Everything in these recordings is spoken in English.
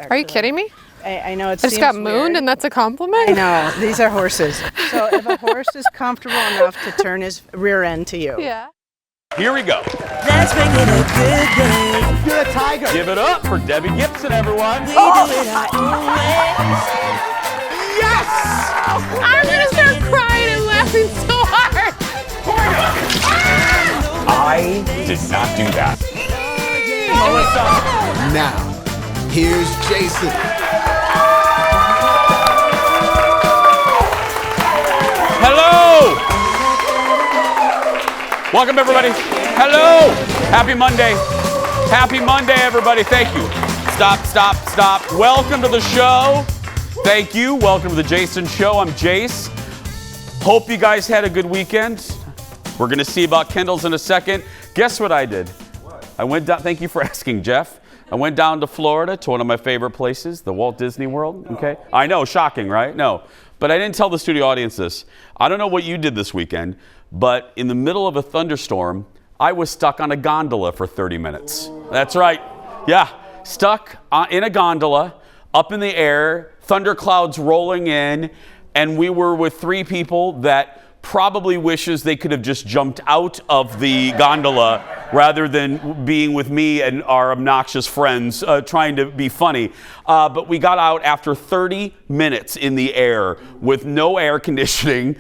Are you kidding me? I know it I just got mooned and that's a compliment? I know. These are horses. So if a horse is comfortable enough to turn his rear end to you. Yeah. Here we go. Let's make it a good day. You're a tiger. Give it up for Debbie Gibson, everyone. We do it our own way. Yes! I'm going to start crying and laughing so hard. I did not do that. Now, here's Jason. Hello! Welcome, everybody. Hello! Happy Monday. Happy Monday, everybody. Thank you. Stop. Welcome to the show. Thank you. Welcome to the Jason Show. I'm Jace. Hope you guys had a good weekend. We're going to see about Kendall's in a second. Guess what I did? What? I went down. Thank you for asking, Jeff. I went down to Florida to one of my favorite places, the Walt Disney World. Okay. I know, shocking, right? No. But I didn't tell the studio audience this. I don't know what you did this weekend, but in the middle of a thunderstorm, I was stuck on a gondola for 30 minutes. That's right. Yeah. Stuck in a gondola, up in the air, thunder clouds rolling in, and we were with three people that probably wishes they could have just jumped out of the gondola rather than being with me and our obnoxious friends trying to be funny. But we got out after 30 minutes in the air with no air conditioning,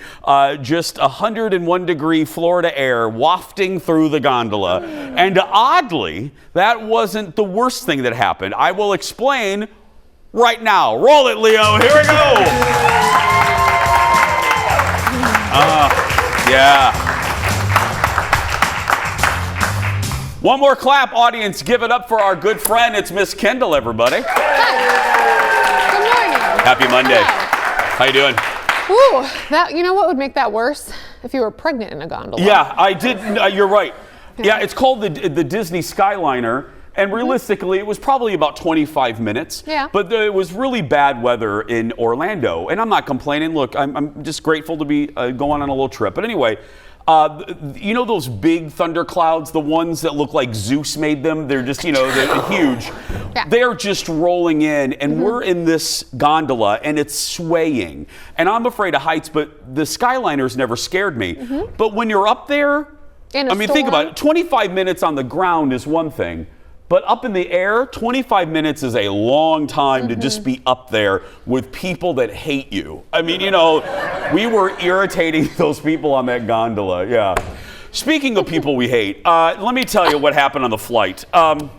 just 101 degree Florida air wafting through the gondola. And oddly, that wasn't the worst thing that happened. I will explain right now. Roll it, Leo. Here we go. Yeah. One more clap, audience. Give it up for our good friend. It's Miss Kendall, everybody. Hi. Good morning. Happy Monday. Hello. How you doing? Ooh, you know what would make that worse? If you were pregnant in a gondola. Yeah, I did. You're right. Yeah, it's called the Disney Skyliner. And realistically, it was probably about 25 minutes. Yeah. But it was really bad weather in Orlando. And I'm not complaining. Look, I'm just grateful to be going on a little trip. But anyway, you know those big thunder clouds, the ones that look like Zeus made them? They're just, they're huge. Yeah. They're just rolling in. And we're in this gondola, and it's swaying. And I'm afraid of heights, but the Skyliner's never scared me. But when you're up there, think about it. 25 minutes on the ground is one thing. But up in the air, 25 minutes is a long time to just be up there with people that hate you. I mean, we were irritating those people on that gondola, yeah. Speaking of people we hate, let me tell you what happened on the flight. And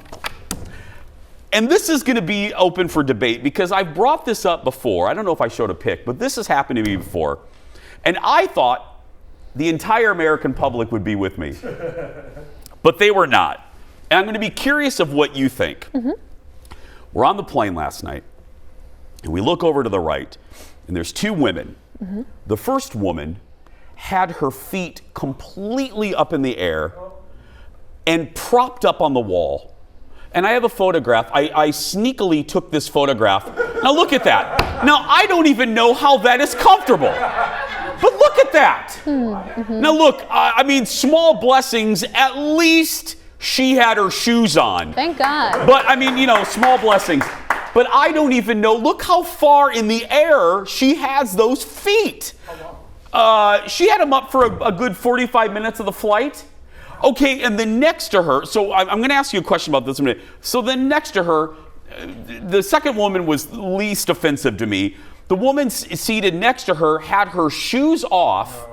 this is going to be open for debate because I've brought this up before. I don't know if I showed a pic, but this has happened to me before. And I thought the entire American public would be with me. But they were not. And I'm going to be curious of what you think. We're on the plane last night, and we look over to the right, and there's two women. The first woman had her feet completely up in the air and propped up on the wall. And I have a photograph. I sneakily took this photograph. Now look at that. Now I don't even know how that is comfortable. But look at that. Now look, small blessings, at least she had her shoes on. Thank God. But small blessings. But I don't even know. Look how far in the air she has those feet. She had them up for a good 45 minutes of the flight. Okay, and then next to her, so I'm going to ask you a question about this in a minute. So then next to her, the second woman was least offensive to me. The woman seated next to her had her shoes off,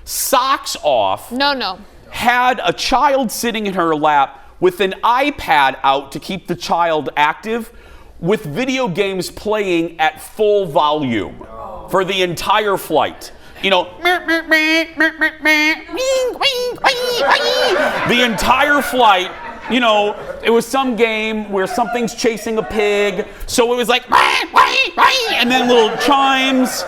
socks off. No. Had a child sitting in her lap with an iPad out to keep the child active, with video games playing at full volume for the entire flight. The entire flight, it was some game where something's chasing a pig, so it was like, and then little chimes.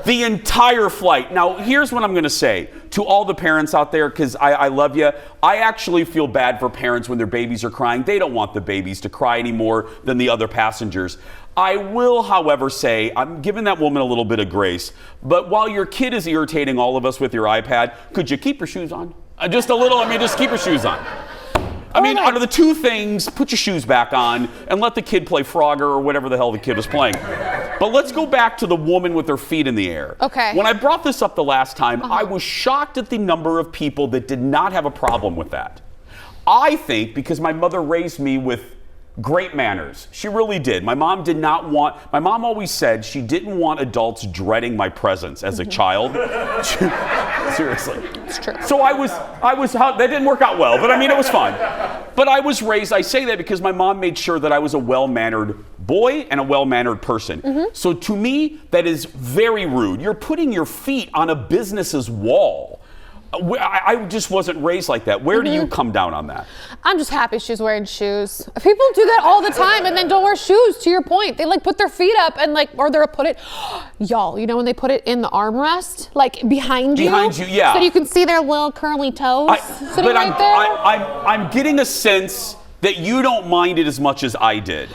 The entire flight. Now, here's what I'm going to say to all the parents out there, because I love you. I actually feel bad for parents when their babies are crying. They don't want the babies to cry any more than the other passengers. I will, however, say I'm giving that woman a little bit of grace. But while your kid is irritating all of us with your iPad, could you keep your shoes on? Just a little. Just keep your shoes on. I mean, out of the two things, put your shoes back on and let the kid play Frogger or whatever the hell the kid was playing. But let's go back to the woman with her feet in the air. Okay. When I brought this up the last time, I was shocked at the number of people that did not have a problem with that. I think because my mother raised me with great manners. She really did. My mom always said she didn't want adults dreading my presence as a child. Seriously. It's true. So that didn't work out well, but I mean, it was fun. But I was raised, I say that because my mom made sure that I was a well-mannered boy and a well-mannered person. So to me, that is very rude. You're putting your feet on a business's wall. I just wasn't raised like that. Where do you come down on that? I'm just happy she's wearing shoes. People do that all the time and then don't wear shoes, to your point. They like put their feet up and or they'll put it, y'all, you know when they put it in the armrest, like behind you? Behind you, yeah. So you can see their little curly toes sitting but right there? I'm getting a sense that you don't mind it as much as I did.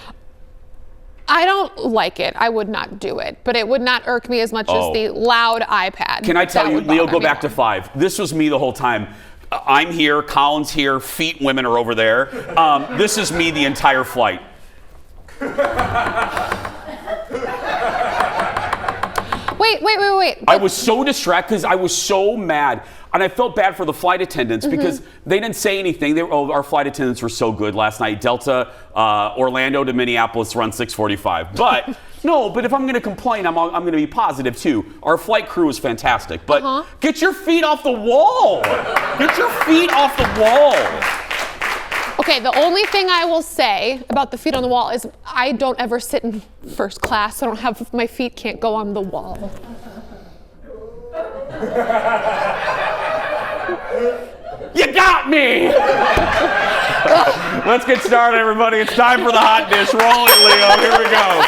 I don't like it. I would not do it, but it would not irk me as much as the loud iPad. Can I tell That you, would Leo, bother go me back to more. 5. This was me the whole time. I'm here, Colin's here, feet women are over there. This is me the entire flight. Wait. I was so distracted because I was so mad. And I felt bad for the flight attendants because they didn't say anything. Our flight attendants were so good last night. Delta, Orlando to Minneapolis run 6:45. But but if I'm going to complain, I'm going to be positive too. Our flight crew was fantastic. But get your feet off the wall. Get your feet off the wall. Okay, the only thing I will say about the feet on the wall is I don't ever sit in first class. So my feet can't go on the wall. You got me! Let's get started, everybody. It's time for the hot dish. Roll it, Leo. Here we go.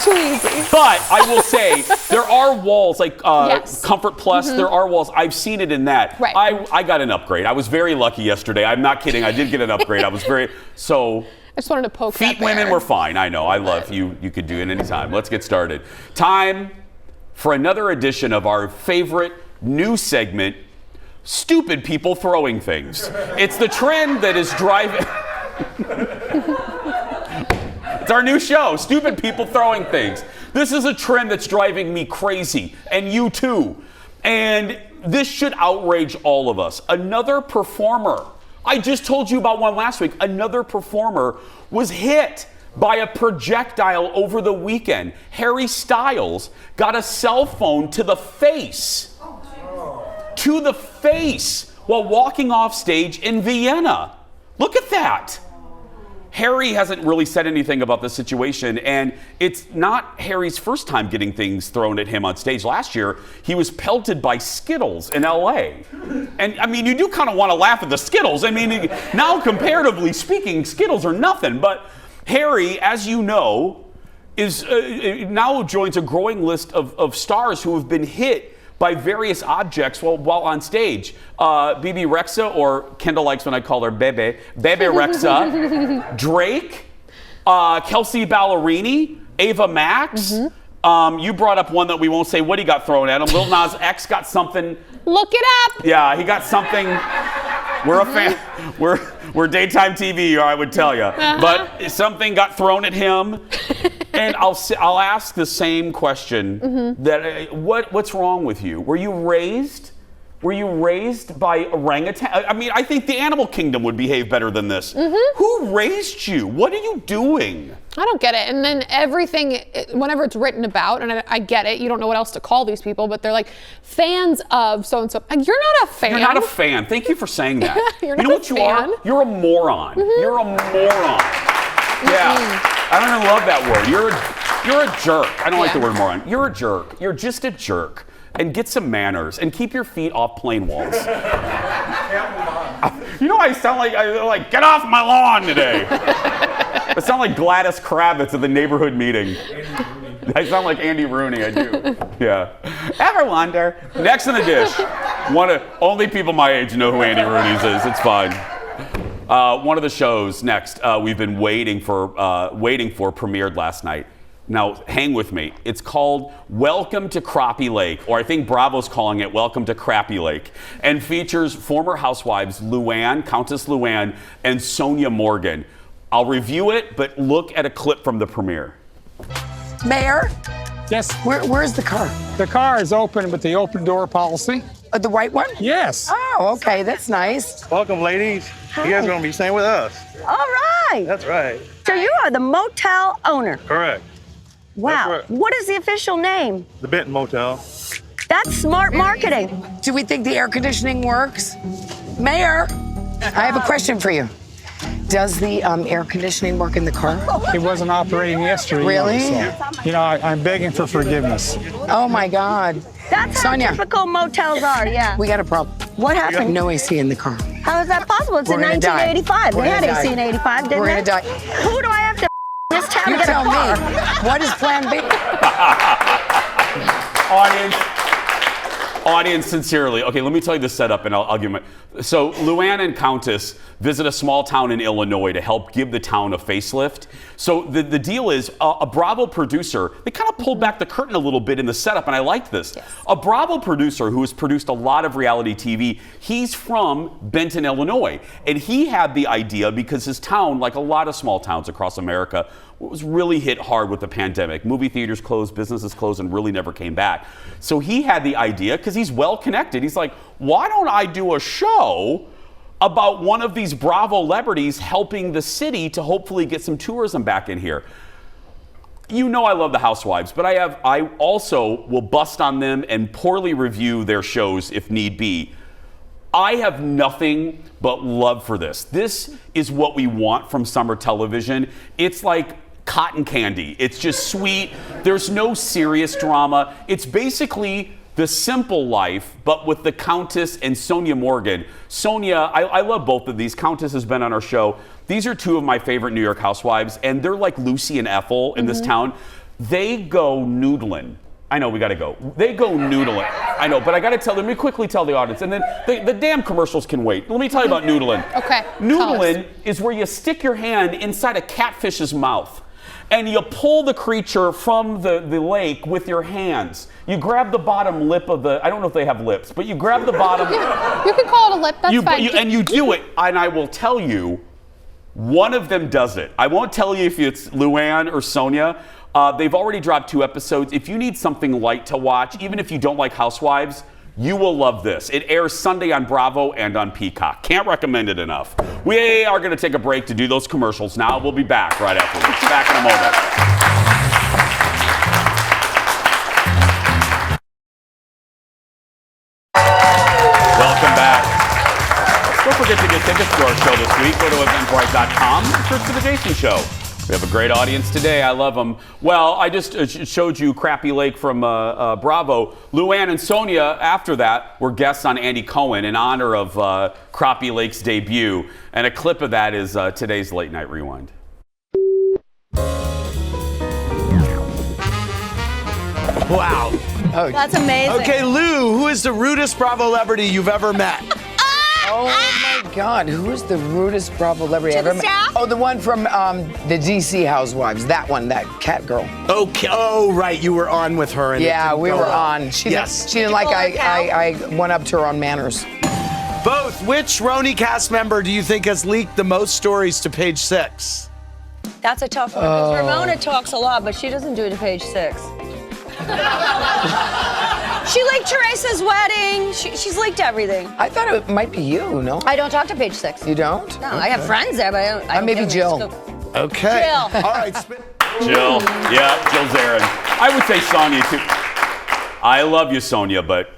Too easy. But I will say, there are walls, like Yes. Comfort Plus, there are walls. I've seen it in that. Right. I got an upgrade. I was very lucky yesterday. I'm not kidding. I did get an upgrade. I was I just wanted to poke feet that women bear. were fine. I know. I love you. You could do it anytime. Let's get started. Time for another edition of our favorite new segment, Stupid People Throwing Things. It's the trend that is driving... It's our new show, Stupid People Throwing Things. This is a trend that's driving me crazy, and you too. And this should outrage all of us. Another performer, I just told you about one last week, another performer was hit by a projectile over the weekend. Harry Styles got a cell phone to the face. To the face while walking off stage in Vienna. Look at that. Harry hasn't really said anything about the situation, and it's not Harry's first time getting things thrown at him on stage. Last year, he was pelted by Skittles in LA. And I mean, you do kind of want to laugh at the Skittles. I mean, now comparatively speaking, Skittles are nothing. But Harry, as you know, is now joins a growing list of stars who have been hit by various objects while on stage. BB Rexa, or Kendall likes when I call her Bebe Rexa, Drake, Kelsey Ballerini, Ava Max. You brought up one that we won't say what he got thrown at him. Lil Nas X got something. Look it up. Yeah, he got something. We're a fan. We're daytime TV, I would tell you. But something got thrown at him. And I'll ask the same question. That what's wrong with you? Were you raised by orangutan? I mean, I think the animal kingdom would behave better than this. Who raised you? What are you doing? I don't get it. And then everything, whenever it's written about, and I get it, you don't know what else to call these people, but they're like fans of so-and-so. You're not a fan. You're not a fan. Thank you for saying that. You're you not know a what you fan. are? You're a moron. You're a moron. Yeah. I don't even love that word. You're a jerk. I don't like the word moron. You're a jerk. You're just a jerk. And get some manners and keep your feet off plane walls. You know, I sound like get off my lawn today. I sound like Gladys Kravitz at the neighborhood meeting. I sound like Andy Rooney. I do. Yeah. Ever wonder? Next in the dish. Only people my age know who Andy Rooney's is. It's fine. One of the shows next we've been waiting for premiered last night. Now, hang with me. It's called Welcome to Crappie Lake, or I think Bravo's calling it Welcome to Crappy Lake, and features former housewives Luann, Countess Luann, and Sonia Morgan. I'll review it, but look at a clip from the premiere. Mayor, Yes, where's the car? the car is open with the open door policy. The white one? Yes. Oh, okay, that's nice. Welcome, ladies. You guys are going to be staying with us. All right. That's right. So you are the motel owner. Correct. Wow. right. What is the official name? The Benton Motel. That's smart marketing. Do we think the air conditioning works? Mayor, I have a question for you. Does the air conditioning work in the car? It wasn't operating yesterday. Really? I'm begging for forgiveness. Oh my God. That's how Sonia. typical motels are, yeah. We got a problem. What happened? No AC in the car. How is that possible? It's We're in gonna die. 1985. We're They had gonna AC die. in 85, didn't We're they? gonna die. Who do I have to this town You to get tell a car? me. What is plan B? Audience, sincerely. Okay, let me tell you the setup, and I'll give my. So, Luann and Countess visit a small town in Illinois to help give the town a facelift. So, the deal is a Bravo producer, they kind of pulled back the curtain a little bit in the setup, and I liked this. Yes. A Bravo producer who has produced a lot of reality TV, he's from Benton, Illinois. And he had the idea because his town, like a lot of small towns across America, was really hit hard with the pandemic. Movie theaters closed, businesses closed, and really never came back. So he had the idea, because he's well connected, he's like, why don't I do a show about one of these Bravo celebrities helping the city to hopefully get some tourism back in here? You know I love the Housewives, but I also will bust on them and poorly review their shows if need be. I have nothing but love for this. This is what we want from summer television. It's like cotton candy. It's just sweet. There's no serious drama. It's basically The Simple Life, but with the Countess and Sonia Morgan. Sonia, I love both of these. Countess has been on our show. These are two of my favorite New York housewives, and they're like Lucy and Ethel in this town. They go noodling. I know, we gotta go. They go noodling. I know, but I gotta tell them, let me quickly tell the audience, and then the damn commercials can wait. Let me tell you about noodling. Okay. Noodling is where you stick your hand inside a catfish's mouth, and you pull the creature from the lake with your hands. You grab the bottom lip of the, I don't know if they have lips, but you grab the bottom. You can call it a lip, that's fine. And you do it, and I will tell you, one of them does it. I won't tell you if it's Luann or Sonia. They've already dropped 2 episodes. If you need something light to watch, even if you don't like Housewives, you will love this. It airs Sunday on Bravo and on Peacock. Can't recommend it enough. We are going to take a break to do those commercials now. We'll be back right afterwards. Back in a moment. Welcome back. Don't forget to get tickets to our show this week. Go to eventbrite.com and search for The Jason Show. We have a great audience today. I love them. Well, I just showed you Crappy Lake from Bravo. Luann and Sonia, after that, were guests on Andy Cohen in honor of Crappy Lake's debut. And a clip of that is today's Late Night Rewind. Wow. That's amazing. Okay, Lou, who is the rudest Bravo celebrity you've ever met? Oh my God, who is the rudest Bravo celebrity To ever the met? staff? Oh, the one from the DC Housewives. That one, that cat girl. Okay. Oh, right. You were on with her. And it Yeah, didn't we go were well. on. She didn't like Pull her I went up to her on manners. Both. Which Roni cast member do you think has leaked the most stories to Page 6? That's a tough one, because Ramona talks a lot, but she doesn't do it to Page 6. She leaked Teresa's wedding. She's leaked everything. I thought it might be you, no? I don't talk to Page 6. You don't? No, I have friends there, but I don't maybe give them Jill. the scoop. Okay. Jill. All right. Jill. Yeah, Jill Zarin. I would say Sonia, too. I love you, Sonia, but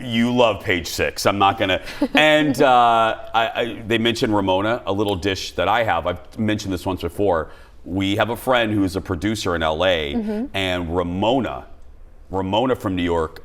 you love Page 6. I'm not going to. And they mentioned Ramona, a little dish that I have. I've mentioned this once before. We have a friend who's a producer in LA, and Ramona from New York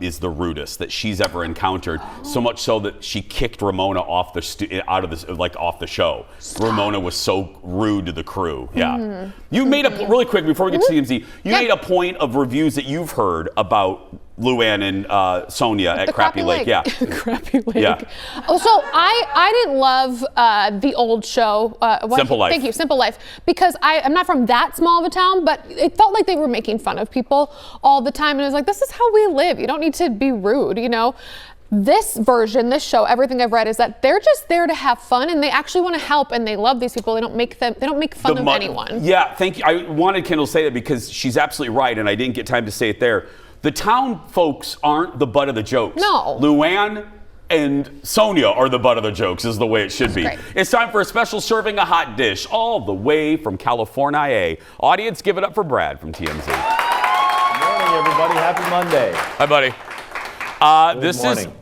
is the rudest that she's ever encountered. So much so that she kicked Ramona off off the show. Ramona was so rude to the crew. Yeah. You made a really quick before we get to TMZ. You made a point of reviews that you've heard about Luann and Sonia at Crappy Lake. Yeah. Crappy Lake. Yeah. Oh, so I didn't love the old show. Simple Life. Thank you, Simple Life, because I'm not from that small of a town, but it felt like they were making fun of people all the time, and it was like, this is how we live. You don't need to be rude, you know. This version, this show, everything I've read is that they're just there to have fun, and they actually want to help, and they love these people. They don't make fun of anyone. Yeah, thank you. I wanted Kendall to say that because she's absolutely right, and I didn't get time to say it there. The town folks aren't the butt of the jokes. No. Luann and Sonia are the butt of the jokes, is the way it should be. Great. It's time for a special serving of hot dish, all the way from California. Audience, give it up for Brad from TMZ. Good morning, everybody. Happy Monday. Hi, buddy.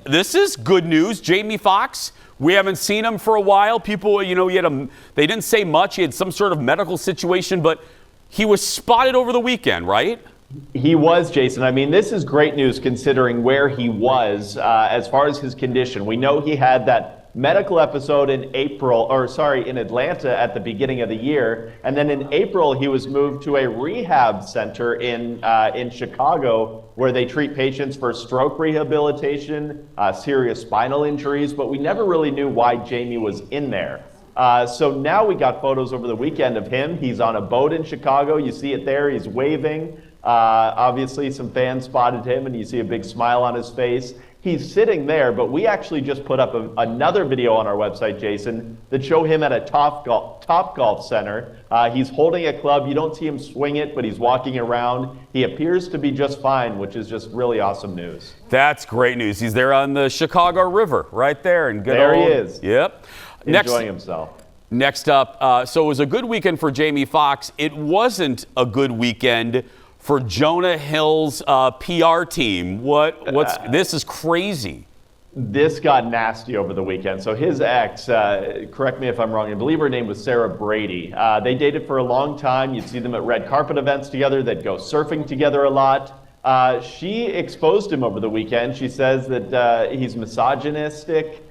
This is good news. Jamie Foxx, we haven't seen him for a while. People, you know, they didn't say much. He had some sort of medical situation, but he was spotted over the weekend, right? He was, Jason. I mean, this is great news considering where he was as far as his condition. We know he had that medical episode in Atlanta at the beginning of the year. And then in April, he was moved to a rehab center in Chicago where they treat patients for stroke rehabilitation, serious spinal injuries, but we never really knew why Jamie was in there. So now we got photos over the weekend of him. He's on a boat in Chicago. You see it there. He's waving. Obviously, some fans spotted him, and you see a big smile on his face. He's sitting there, but we actually just put up another video on our website, Jason, that show him at a Top Golf Center. He's holding a club. You don't see him swing it, but he's walking around. He appears to be just fine, which is just really awesome news. That's great news. He's there on the Chicago River, right there. And there he is. Yep. Enjoying himself. Next up, so it was a good weekend for Jamie Foxx. It wasn't a good weekend for Jonah Hill's PR team. This is crazy. This got nasty over the weekend. So his ex, correct me if I'm wrong, I believe her name was Sarah Brady. They dated for a long time. You'd see them at red carpet events together. They'd go surfing together a lot. She exposed him over the weekend. She says that he's misogynistic.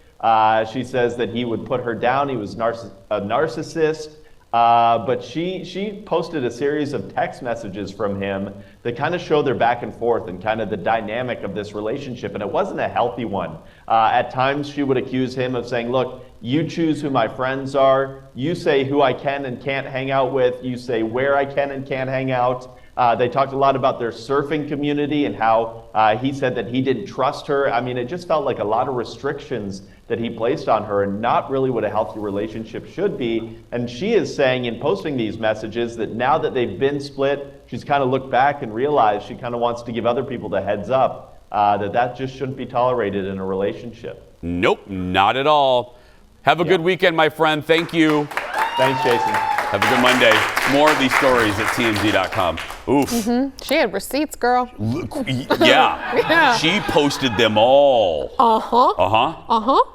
She says that he would put her down. He was a narcissist. But she posted a series of text messages from him that kind of show their back and forth and kind of the dynamic of this relationship. And it wasn't a healthy one. At times she would accuse him of saying, look, you choose who my friends are. You say who I can and can't hang out with. You say where I can and can't hang out. They talked a lot about their surfing community and how he said that he didn't trust her. I mean, it just felt like a lot of restrictions that he placed on her and not really what a healthy relationship should be. And she is saying in posting these messages that now that they've been split, she's kind of looked back and realized she kind of wants to give other people the heads up that just shouldn't be tolerated in a relationship. Nope, not at all. Have a good weekend, my friend. Thank you. Thanks, Jason. Have a good Monday. More of these stories at TMZ.com. Oof. Mm-hmm. She had receipts, girl. Yeah. She posted them all.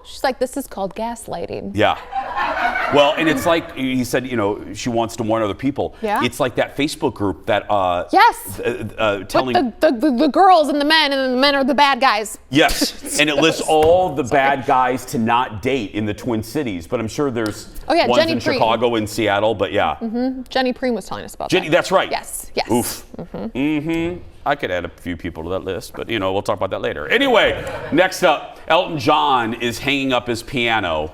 She's like, this is called gaslighting. Yeah. Well, and it's like he said, you know, she wants to warn other people. Yeah. It's like that Facebook group that yes. telling the girls and the men, and then the men are the bad guys. Yes. And it lists all the bad guys to not date in the Twin Cities, but I'm sure there's ones Jenny in Preem. Chicago and Seattle, but yeah. Mm-hmm. Jenny Preem was telling us about Jenny, that. that's right. Yes. Oof. I could add a few people to that list, but you know, we'll talk about that later. Anyway, next up, Elton John is hanging up his piano.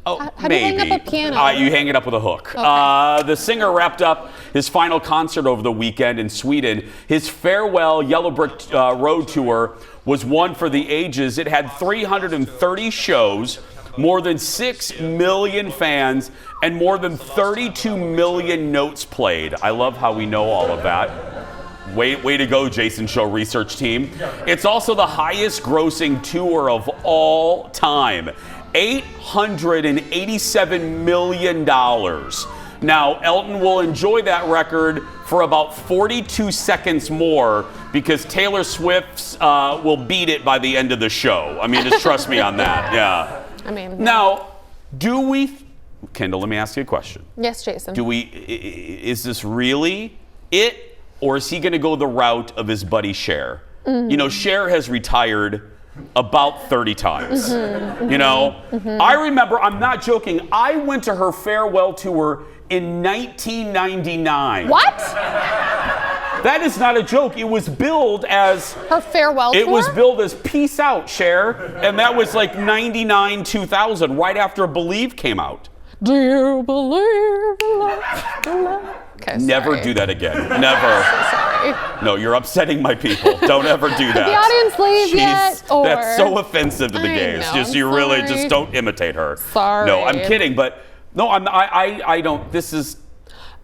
Oh, how maybe. do you hang up a piano? You hang it up with a hook. Okay. The singer wrapped up his final concert over the weekend in Sweden. His farewell Yellow Brick Road tour was one for the ages. It had 330 shows, more than 6 million fans, and more than 32 million notes played. I love how we know all of that. Way to go, Jason Show research team. It's also the highest grossing tour of all time. $887 million. Now, Elton will enjoy that record for about 42 seconds more because Taylor Swift's will beat it by the end of the show. I mean, just trust me on that. Yeah. I mean. Now, Kendall, let me ask you a question. Yes, Jason. Is this really it, or is he going to go the route of his buddy Cher? Mm-hmm. You know, Cher has retired about 30 times. Mm-hmm. You know, I remember, I'm not joking, I went to her farewell tour in 1999. What? That is not a joke. It was billed as her farewell It tour? was billed as Peace Out, Cher, and that was like 99, 2000, right after Believe came out. Do you believe in love? Okay, Never sorry. do that again. Never. Sorry. No, you're upsetting my people. Don't ever do that. Did the audience leave yet? Or? That's so offensive to the I gays. know, Just I'm you really sorry. just don't imitate her. Sorry. No, I'm kidding, but no, I don't. This is.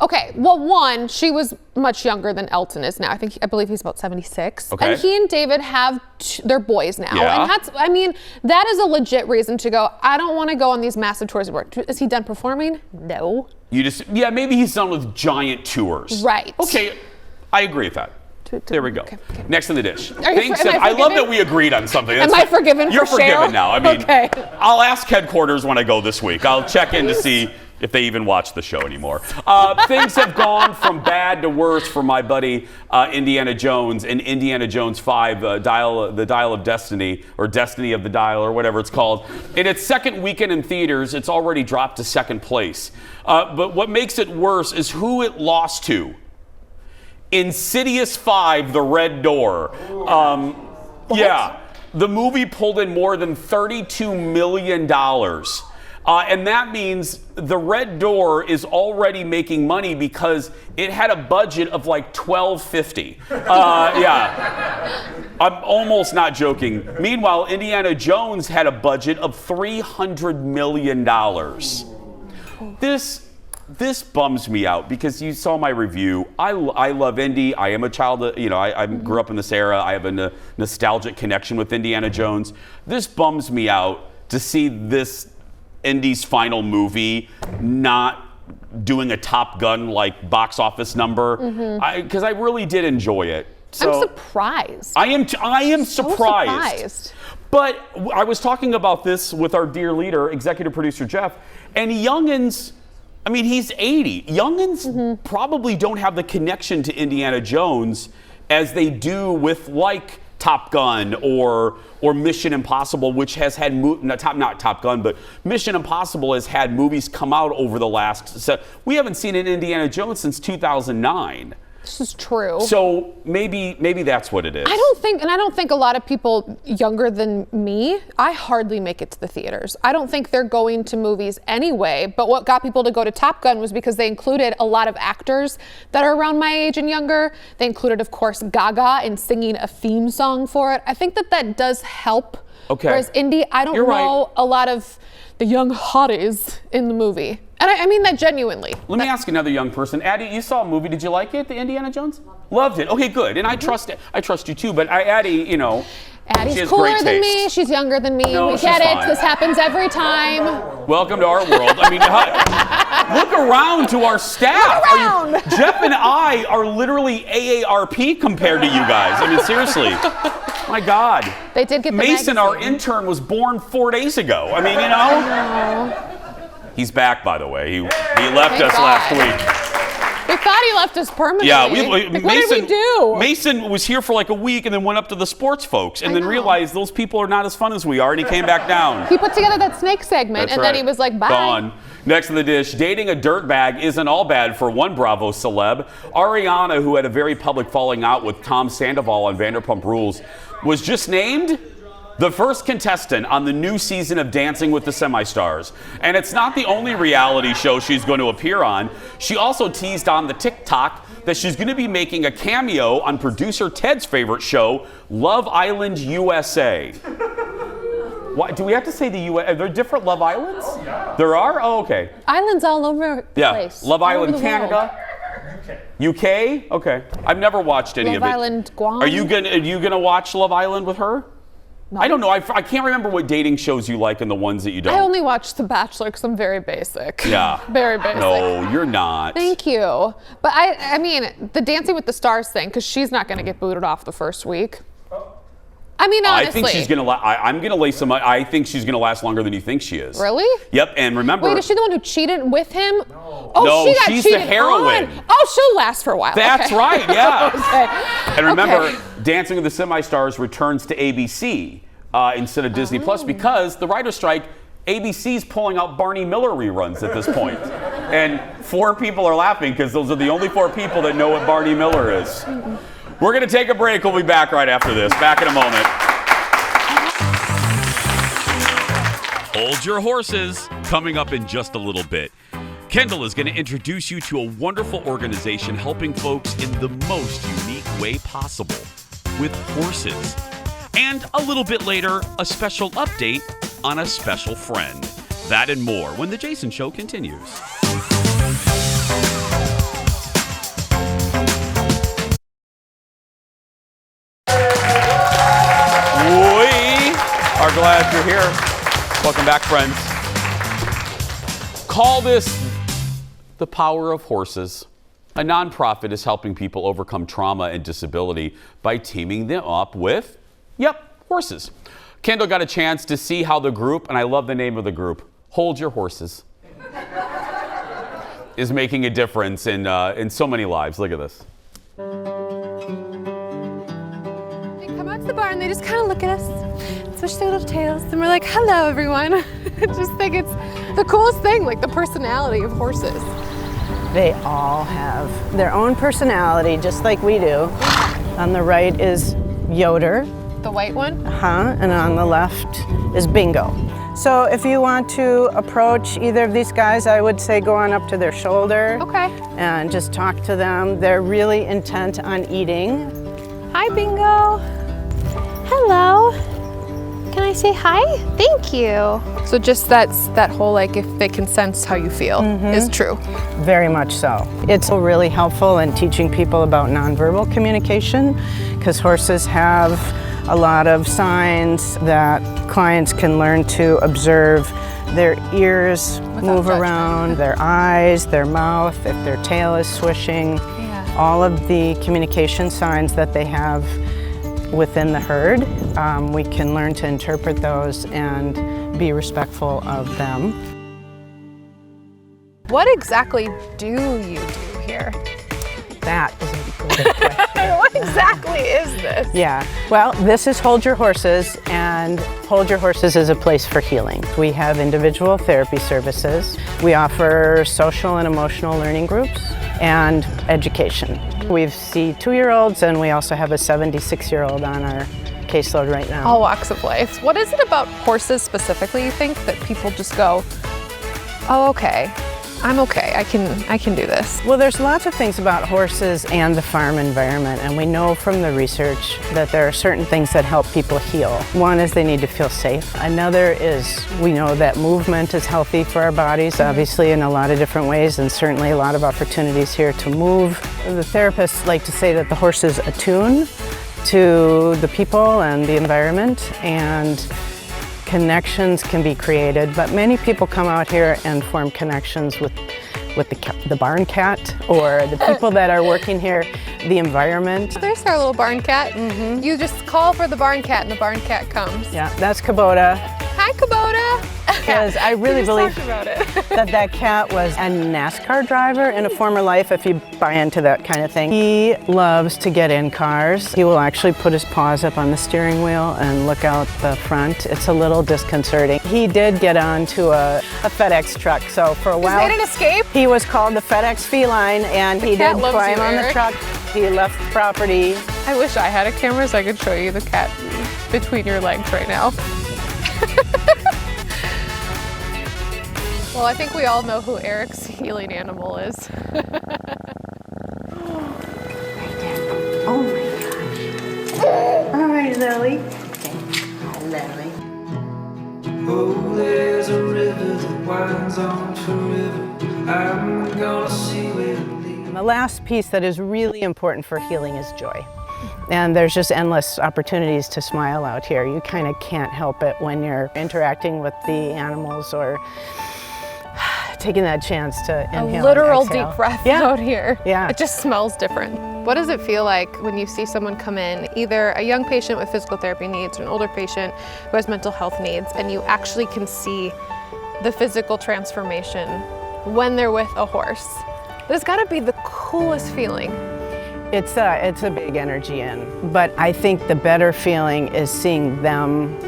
Okay, well, one, she was much younger than Elton is now. I believe he's about 76. Okay. And he and David have they're boys now. Yeah. And that is a legit reason to go, I don't want to go on these massive tours of work. Is he done performing? No. Maybe he's done with giant tours. Right. Okay, I agree with that. There we go. Okay. Next on the dish. Am I I love forgiven? that we agreed on something. Am I forgiven You're for forgiven Cheryl? now. I mean, Okay. I'll ask headquarters when I go this week. I'll check in to see if they even watch the show anymore. Things have gone from bad to worse for my buddy Indiana Jones and Indiana Jones 5, the Dial of Destiny, or Destiny of the Dial, or whatever it's called. In its second weekend in theaters, it's already dropped to second place. But what makes it worse is who it lost to. Insidious 5, The Red Door. Yeah, the movie pulled in more than $32 million. And that means The Red Door is already making money because it had a budget of like $12.50. Yeah, I'm almost not joking. Meanwhile, Indiana Jones had a budget of $300 million. This bums me out because you saw my review. I love Indy. I am a child of, I grew up in this era. I have a nostalgic connection with Indiana Jones. This bums me out to see this Indy's final movie not doing a Top Gun like box office number, because I really did enjoy it. So I'm surprised. I am surprised. But I was talking about this with our dear leader, executive producer Jeff, and youngins. I mean, he's 80. Youngins probably don't have the connection to Indiana Jones as they do with like Top Gun or Mission Impossible, which has had not Top Gun, but Mission Impossible has had movies come out over the last. We haven't seen an Indiana Jones since 2009. This is true. So maybe that's what it is. I don't think a lot of people younger than me, I hardly make it to the theaters. I don't think they're going to movies anyway, but what got people to go to Top Gun was because they included a lot of actors that are around my age and younger. They included, of course, Gaga in singing a theme song for it. I think that does help. Okay. Whereas Indy, I don't know a lot of the young hotties in the movie. And I mean that genuinely. Let me ask another young person. Addie, you saw a movie. Did you like it, the Indiana Jones? Loved it. Okay, good. And I trust you too. But Addie, Addie's she has cooler great than taste. me. She's younger than me. No, We she's get it. fine. This happens every time. Welcome to our world. I mean, look around to our staff. Look around. Jeff and I are literally AARP compared to you guys. I mean, seriously. My God. They did get the Mason, magazine. our intern, was born 4 days ago. I mean, He's back, by the way. He left Thank us God. last week. We thought he left us permanently. Yeah, what did we do? Mason was here for like a week and then went up to the sports folks and then realized those people are not as fun as we are, and he came back down. He put together that snake segment, That's and right. then he was like, bye. Gone. Next on the dish, dating a dirtbag isn't all bad for one Bravo celeb. Ariana, who had a very public falling out with Tom Sandoval on Vanderpump Rules, was just named the first contestant on the new season of Dancing with the Semi-Stars. And it's not the only reality show she's going to appear on. She also teased on the TikTok that she's going to be making a cameo on producer Ted's favorite show, Love Island USA. Why, do we have to say the U.S.? Are there different Love Islands? Oh, yeah. There are? Oh, okay. Islands all over the place. Love all Island over the world. Canada. UK? Okay. I've never watched any Love of it. Island Guam. Are you gonna watch Love Island with her? No. I don't know. I can't remember what dating shows you like and the ones that you don't. I only watch The Bachelor because I'm very basic. Yeah. Very basic. No, you're not. Thank you. But I mean, the Dancing with the Stars thing, because she's not going to get booted off the first week. I mean, honestly. I think she's gonna. I'm gonna lay some. I think she's gonna last longer than you think she is. Really? Yep. And remember. Wait, is she the one who cheated with him? No. Oh, No, she got she's the cheated heroine. on. Oh, she'll last for a while. That's Okay. right. Yeah. Okay. And remember, Okay. Dancing with the Semi-Stars returns to ABC instead of Disney Plus because the writer's strike. ABC's pulling out Barney Miller reruns at this point. And 4 people are laughing because those are the only 4 people that know what Barney Miller is. We're going to take a break. We'll be back right after this. Back in a moment. Hold your horses. Coming up in just a little bit. Kendall is going to introduce you to a wonderful organization helping folks in the most unique way possible with horses. And a little bit later, a special update on a special friend. That and more when The Jason Show continues. We are glad you're here. Welcome back, friends. Call this The Power of Horses. A nonprofit is helping people overcome trauma and disability by teaming them up with, horses. Kendall got a chance to see how the group, and I love the name of the group, Hold Your Horses, is making a difference in so many lives. Look at this. They come out to the barn, they just kind of look at us, switch their little tails, and we're like, hello, everyone. I just think it's the coolest thing, like the personality of horses. They all have their own personality, just like we do. On the right is Yoder. The white one? And on the left is Bingo. So if you want to approach either of these guys, I would say go on up to their shoulder. Okay. And just talk to them. They're really intent on eating. Hi, Bingo. Hello. Can I say hi? Thank you. So just that whole, like, if they can sense how you feel is true. Very much so. It's really helpful in teaching people about nonverbal communication because horses have a lot of signs that clients can learn to observe. Their ears move around, their eyes, their mouth, if their tail is swishing, all of the communication signs that they have within the herd. We can learn to interpret those and be respectful of them. What exactly do you do here? That is a good question. What exactly is this? Yeah, well, this is Hold Your Horses, and Hold Your Horses is a place for healing. We have individual therapy services. We offer social and emotional learning groups and education. We see 2-year-olds, and we also have a 76-year-old on our caseload right now. All walks of life. What is it about horses specifically, you think, that people just go, oh, okay, I'm okay, I can do this? Well, there's lots of things about horses and the farm environment, and we know from the research that there are certain things that help people heal. One is they need to feel safe. Another is we know that movement is healthy for our bodies, obviously in a lot of different ways, and certainly a lot of opportunities here to move. The therapists like to say that the horses attune to the people and the environment, and connections can be created, but many people come out here and form connections with the barn cat or the people that are working here, the environment. There's our little barn cat. You just call for the barn cat and the barn cat comes. Yeah, that's Kubota. Hi, Kubota. Because I really believe that cat was a NASCAR driver in a former life, if you buy into that kind of thing. He loves to get in cars. He will actually put his paws up on the steering wheel and look out the front. It's a little disconcerting. He did get onto a FedEx truck, so for a while they didn't escape. He was called the FedEx feline, and he did climb on the truck. He left the property. I wish I had a camera so I could show you the cat between your legs right now. Well, I think we all know who Eric's healing animal is. Oh my gosh. All right, Lily. Hi, Lily. Oh, there's a river that winds on forever. I'm gonna see where it leads. And the last piece that is really important for healing is joy. And there's just endless opportunities to smile out here. You kind of can't help it when you're interacting with the animals or taking that chance to inhale. A literal and exhale. deep breath out here. Yeah. It just smells different. What does it feel like when you see someone come in, either a young patient with physical therapy needs or an older patient who has mental health needs, and you actually can see the physical transformation when they're with a horse? That's gotta be the coolest feeling. It's a big energy in, but I think the better feeling is seeing them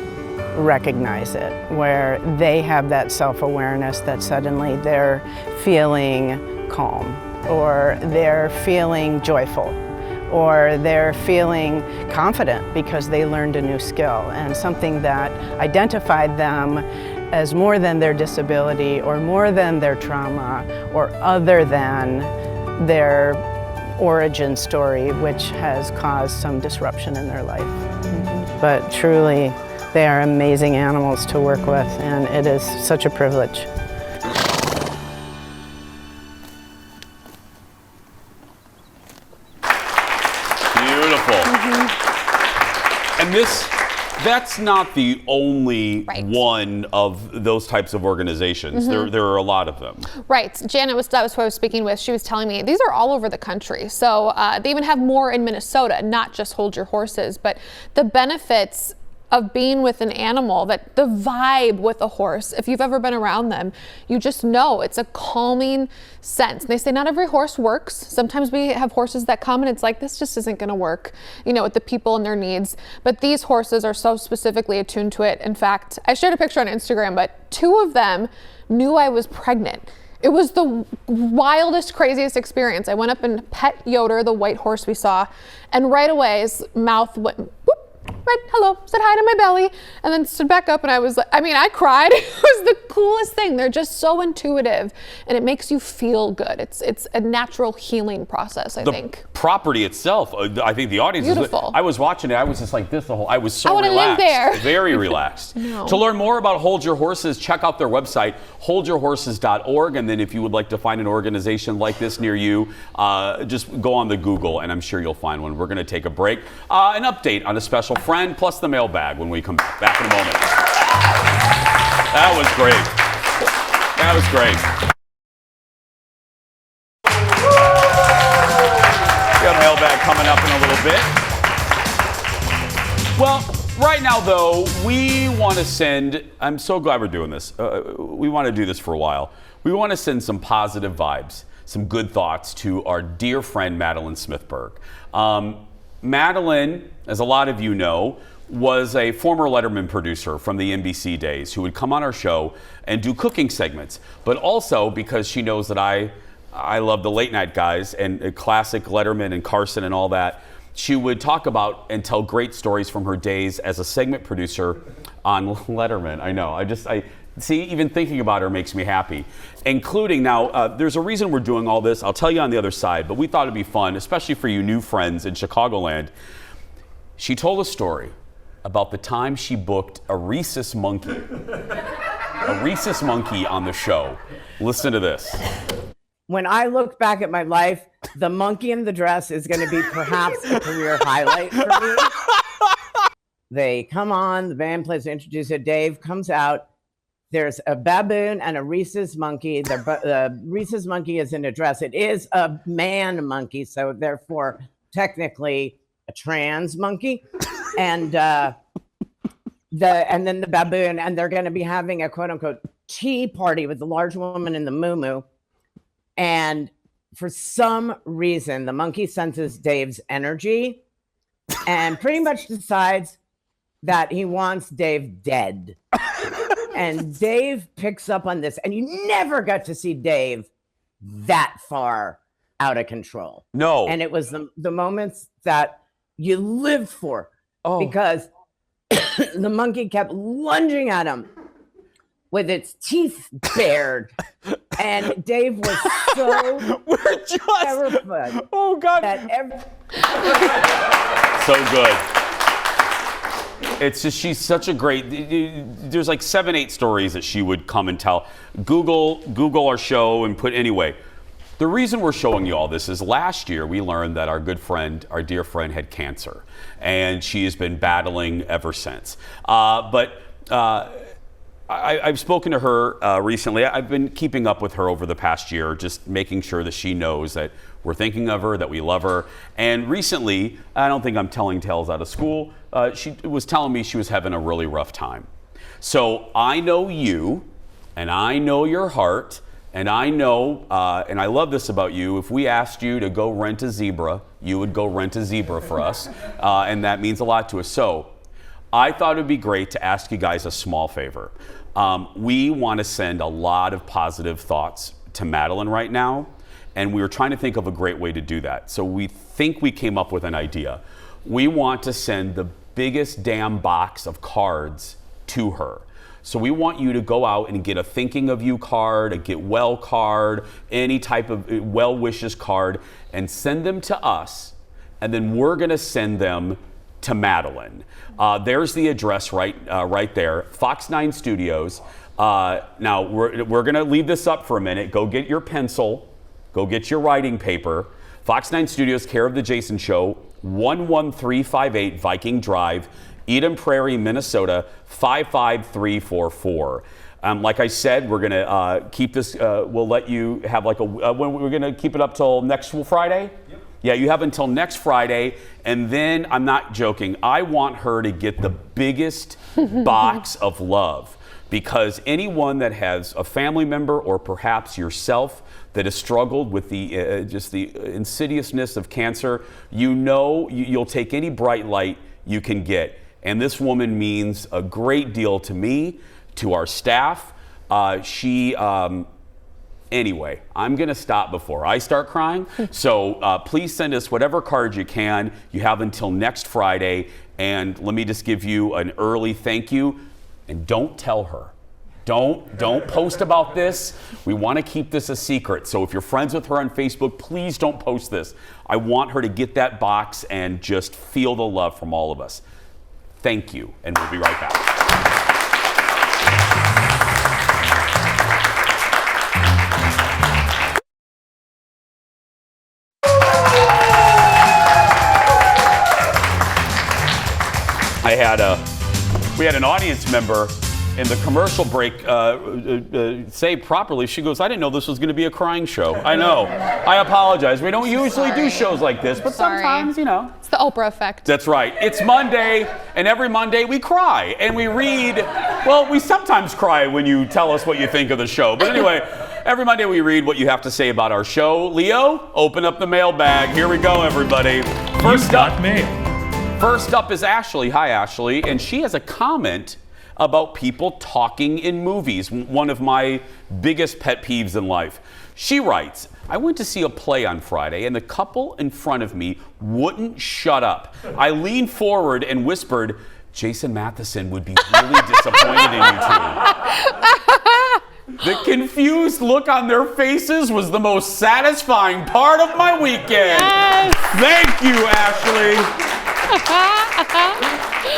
recognize it, where they have that self-awareness that suddenly they're feeling calm, or they're feeling joyful, or they're feeling confident because they learned a new skill and something that identified them as more than their disability or more than their trauma or other than their origin story, which has caused some disruption in their life. But truly, they are amazing animals to work with, and it is such a privilege. Beautiful. And that's not the only one of those types of organizations. There are a lot of them. Right. Janet that was who I was speaking with. She was telling me these are all over the country. So they even have more in Minnesota, not just Hold Your Horses, but the benefits of being with an animal, that the vibe with a horse, if you've ever been around them, you just know it's a calming sense. And they say not every horse works. Sometimes we have horses that come and it's like, this just isn't gonna work, with the people and their needs. But these horses are so specifically attuned to it. In fact, I shared a picture on Instagram, but 2 of them knew I was pregnant. It was the wildest, craziest experience. I went up and pet Yoder, the white horse we saw, and right away his mouth went boop, right, hello, said hi to my belly, and then stood back up, and I was like, I cried. It was the coolest thing. They're just so intuitive, and it makes you feel good. It's a natural healing process, I think. The property itself, I think the audience beautiful. I was watching it, I was just like this I was so I wanna relaxed. live there. Very relaxed. No. To learn more about Hold Your Horses, check out their website, holdyourhorses.org, and then if you would like to find an organization like this near you, just go on the Google, and I'm sure you'll find one. We're gonna take a break. An update on a special friend, plus the mailbag when we come back in a moment. That was great. That was great. We have mailbag coming up in a little bit. Well, right now though, we want to send, I'm so glad we're doing this. We want to do this for a while. We want to send some positive vibes, some good thoughts to our dear friend, Madeline Smithberg. Madeline, as a lot of you know, was a former Letterman producer from the NBC days who would come on our show and do cooking segments, but also because she knows that I love the late night guys and classic Letterman and Carson and all that, she would talk about and tell great stories from her days as a segment producer on Letterman. I know, I see, even thinking about her makes me happy. Including now, there's a reason we're doing all this. I'll tell you on the other side, but we thought it'd be fun, especially for you new friends in Chicagoland. She told a story about the time she booked a rhesus monkey. A rhesus monkey on the show. Listen to this. When I look back at my life, the monkey in the dress is going to be perhaps a career highlight for me. They come on, the band plays, introduce it. Dave comes out. There's a baboon and a rhesus monkey. The rhesus monkey is in a dress. It is a man monkey, so therefore technically a trans monkey. And then the baboon, and they're going to be having a quote unquote tea party with the large woman in the muumuu. And for some reason, the monkey senses Dave's energy and pretty much decides that he wants Dave dead. And Dave picks up on this, and you never got to see Dave that far out of control. No. And it was the moments that you lived for, because the monkey kept lunging at him with its teeth bared. And Dave was so terrified. Oh, God. So good. It's just, she's such a great, there's like 7-8 stories that she would come and tell. Google our show and anyway. The reason we're showing you all this is last year we learned that our good friend, our dear friend, had cancer, and she has been battling ever since. I've spoken to her recently. I've been keeping up with her over the past year, just making sure that she knows that we're thinking of her, that we love her. And recently, I don't think I'm telling tales out of school, she was telling me she was having a really rough time. So I know you, and I know your heart, and I know, and I love this about you, if we asked you to go rent a zebra, you would go rent a zebra for us, and that means a lot to us. So I thought it would be great to ask you guys a small favor. We want to send a lot of positive thoughts to Madeline right now, and we were trying to think of a great way to do that. So we think we came up with an idea. We want to send the biggest damn box of cards to her. So we want you to go out and get a thinking of you card, a get well card, any type of well wishes card, and send them to us, and then we're going to send them to Madeline. There's the address right there, Fox 9 Studios. Now we're going to leave this up for a minute. Go get your pencil, go get your writing paper. Fox 9 Studios, care of the Jason Show, 11358 Viking Drive, Eden Prairie, Minnesota, 55344. Like I said, we're going to keep this, we'll let you have like when we're going to keep it up till next Friday? Yep. Yeah, you have until next Friday, and then, I'm not joking, I want her to get the biggest box of love, because anyone that has a family member or perhaps yourself that has struggled with the just the insidiousness of cancer, you'll take any bright light you can get. And this woman means a great deal to me, to our staff. Anyway, I'm going to stop before I start crying. So please send us whatever card you can. You have until next Friday. And let me just give you an early thank you. And don't tell her. Don't post about this. We want to keep this a secret. So if you're friends with her on Facebook, please don't post this. I want her to get that box and just feel the love from all of us. Thank you. And we'll be right back. We had an audience member in the commercial break say properly. She goes, I didn't know this was going to be a crying show. I know. I apologize. We don't usually do shows like this, but sometimes, It's the Oprah effect. That's right. It's Monday, and every Monday we cry, and we read. Well, we sometimes cry when you tell us what you think of the show. But anyway, every Monday we read what you have to say about our show. Leo, open up the mailbag. Here we go, everybody. First up is Ashley. Hi, Ashley. And she has a comment about people talking in movies, one of my biggest pet peeves in life. She writes, I went to see a play on Friday, and the couple in front of me wouldn't shut up. I leaned forward and whispered, Jason Matheson would be really disappointed in you two. The confused look on their faces was the most satisfying part of my weekend. Yes. Thank you, Ashley.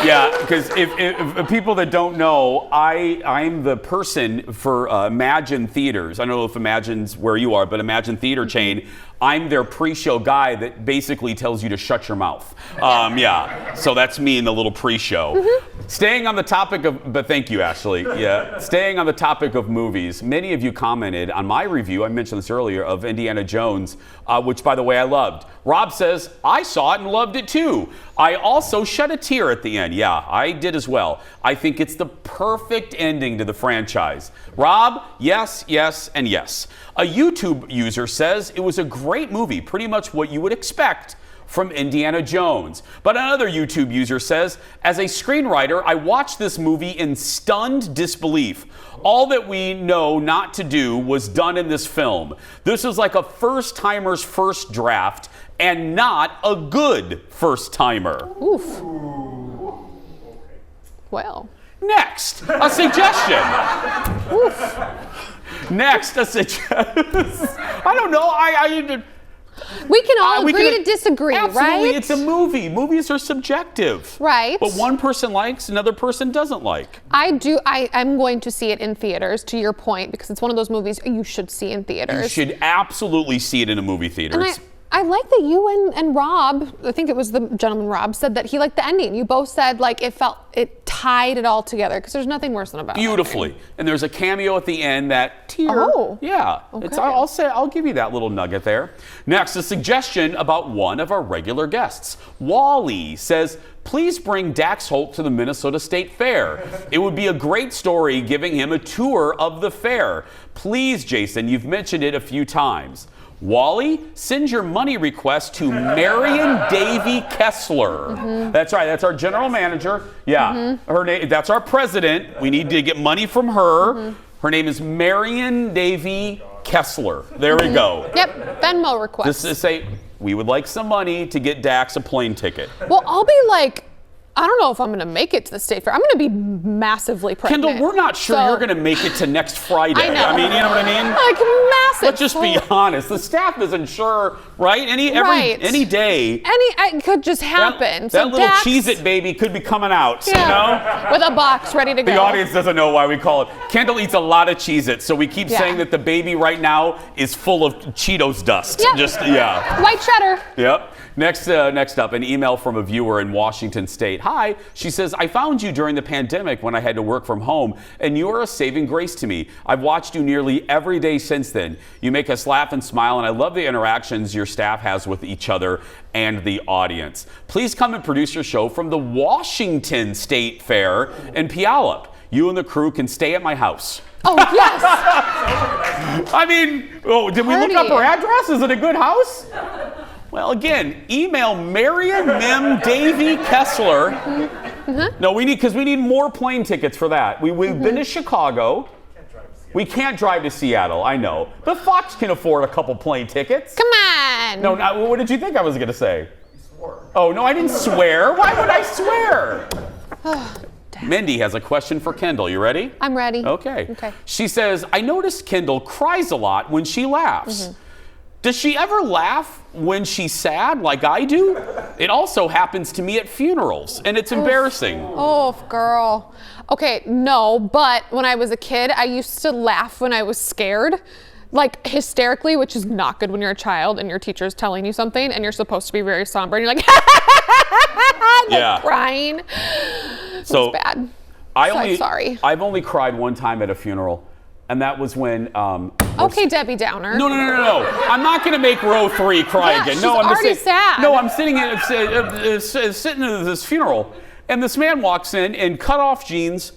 Yeah, because if people that don't know, I'm the person for Imagine Theaters. I don't know if Imagine's where you are, but Imagine Theater chain. I'm their pre-show guy that basically tells you to shut your mouth. Yeah, so that's me in the little pre-show. Staying on the topic of, but thank you, Ashley. Yeah, staying on the topic of movies, many of you commented on my review, I mentioned this earlier, of Indiana Jones, which, by the way, I loved. Rob says, I saw it and loved it too. I also shed a tear at the end. Yeah, I did as well. I think it's the perfect ending to the franchise. Rob, yes, yes, and yes. A YouTube user says it was a great movie, pretty much what you would expect from Indiana Jones. But another YouTube user says, as a screenwriter, I watched this movie in stunned disbelief. All that we know not to do was done in this film. This is like a first-timer's first draft, and not a good first-timer. Oof. Well. Next, a suggestion. Oof. Next, a suggestion. I don't know. We can all agree to disagree, absolutely, right? It's a movie. Movies are subjective. Right. But one person likes, another person doesn't like. I'm going to see it in theaters, to your point, because it's one of those movies you should see in theaters. You should absolutely see it in a movie theater. And I like that you and Rob, I think it was the gentleman Rob, said that he liked the ending. You both said like it tied it all together, because there's nothing worse than a bad beautifully ending. And there's a cameo at the end, that tear. Oh. Yeah. Okay. I'll give you that little nugget there. Next, a suggestion about one of our regular guests. Wally says, please bring Dax Holt to the Minnesota State Fair. It would be a great story giving him a tour of the fair. Please, Jason, you've mentioned it a few times. Wally, send your money request to Marion Davy Kessler. That's right. That's our general manager. Yeah. Her name. That's our president. We need to get money from her. Her name is Marion Davy Kessler. There we go. Yep. Venmo request. This is say we would like some money to get Dax a plane ticket. Well, I'll be like, I don't know if I'm going to make it to the state fair. I'm going to be massively pregnant. Kendall, we're not sure you're going to make it to next Friday. I know. I mean, you know what I mean? Like massive. Let's just be honest. The staff isn't sure, right? Any day. It could just happen. That little Cheez-It baby could be coming out, you know? With a box ready to go. The audience doesn't know why we call it. Kendall eats a lot of Cheez-Its, so we keep saying that the baby right now is full of Cheetos dust. Yep. White cheddar. Yep. Next up, an email from a viewer in Washington State. Hi, she says, I found you during the pandemic when I had to work from home, and you are a saving grace to me. I've watched you nearly every day since then. You make us laugh and smile, and I love the interactions your staff has with each other and the audience. Please come and produce your show from the Washington State Fair in Puyallup. You and the crew can stay at my house. Oh, yes. I mean, did we look up her address? Is it a good house? Well, again, email Marion Mim Davy Kessler. No, we need more plane tickets for that. We've been to Chicago. We can't drive to Seattle, I know. But Fox can afford a couple plane tickets. Come on. No, what did you think I was going to say? You swore. Oh, no, I didn't swear. Why would I swear? Mindy has a question for Kendall. You ready? I'm ready. Okay. She says, I noticed Kendall cries a lot when she laughs. Does she ever laugh when she's sad like I do? It also happens to me at funerals, and it's embarrassing. Oh, girl. Okay, no, but when I was a kid, I used to laugh when I was scared. Like hysterically, which is not good when you're a child and your teacher's telling you something and you're supposed to be very somber and you're like, crying. So it's bad. I'm sorry. I've only cried one time at a funeral, and that was when okay, Debbie Downer. No. I'm not going to make row 3 cry again. No, I'm already sad. No, I'm sitting sitting at this funeral, and this man walks in cut off jeans.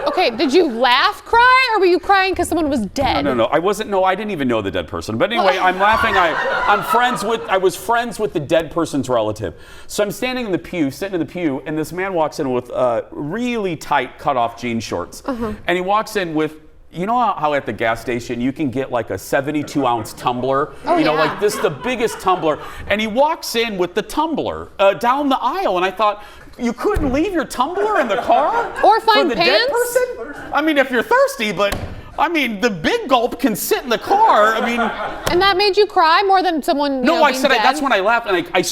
Okay, did you laugh, cry, or were you crying because someone was dead? No. I wasn't. No, I didn't even know the dead person. But anyway, I'm laughing. I was friends with the dead person's relative. So I'm sitting in the pew, and this man walks in with really tight cut-off jean shorts. And he walks in with, you know how at the gas station you can get like a 72-ounce tumbler? Like this, the biggest tumbler. And he walks in with the tumbler down the aisle, and I thought, you couldn't leave your tumbler in the car? Or find for the pants? Dead person? I mean, if you're thirsty, but I mean, the big gulp can sit in the car. I mean, and that made you cry more than someone. No, I said dead? that's when I laughed, and I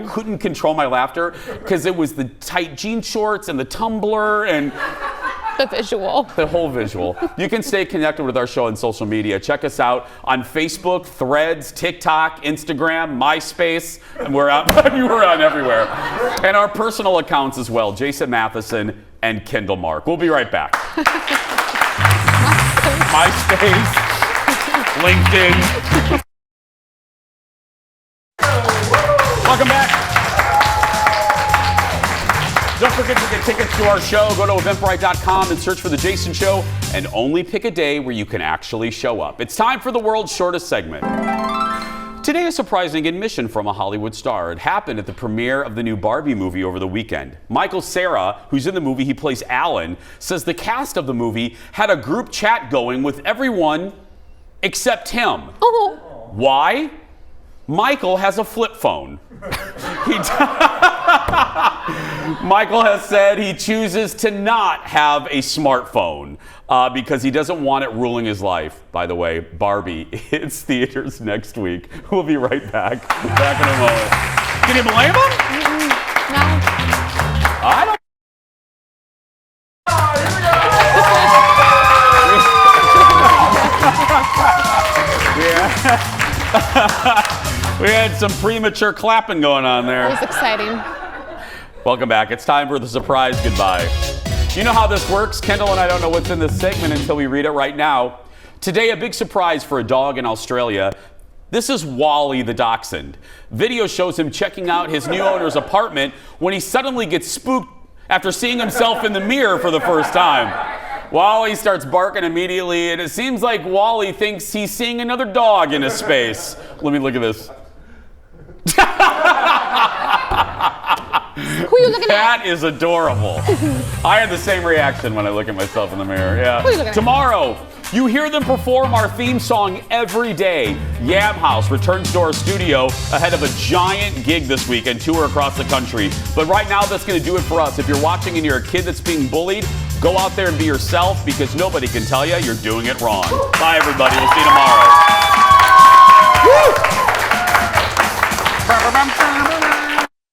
couldn't control my laughter because it was the tight jean shorts and the tumbler and. The visual. The whole visual. You can stay connected with our show on social media. Check us out on Facebook, Threads, TikTok, Instagram, MySpace, and we're out. We're on everywhere. And our personal accounts as well, Jason Matheson and Kendall Mark. We'll be right back. MySpace, LinkedIn. Welcome back. Don't forget to get tickets to our show. Go to eventbrite.com and search for The Jason Show and only pick a day where you can actually show up. It's time for the world's shortest segment. Today, a surprising admission from a Hollywood star. It happened at the premiere of the new Barbie movie over the weekend. Michael Cera, who's in the movie, he plays Alan, says the cast of the movie had a group chat going with everyone except him. Oh. Why? Michael has a flip phone. Michael has said he chooses to not have a smartphone because he doesn't want it ruling his life. By the way, Barbie hits theaters next week. We'll be right back. Back in a moment. Can you blame him? No. I don't. We had some premature clapping going on there. It was exciting. Welcome back. It's time for the surprise goodbye. You know how this works. Kendall and I don't know what's in this segment until we read it right now. Today, a big surprise for a dog in Australia. This is Wally the dachshund. Video shows him checking out his new owner's apartment when he suddenly gets spooked after seeing himself in the mirror for the first time. Wally starts barking immediately, and it seems like Wally thinks he's seeing another dog in his space. Let me look at this. Who are you looking at? That is adorable. I had the same reaction when I look at myself in the mirror. Yeah. Who are you looking at? Tomorrow, you hear them perform our theme song every day. Yam House returns to our studio ahead of a giant gig this week and tour across the country. But right now, that's going to do it for us. If you're watching and you're a kid that's being bullied, go out there and be yourself, because nobody can tell you you're doing it wrong. Bye, everybody. We'll see you tomorrow. Woo!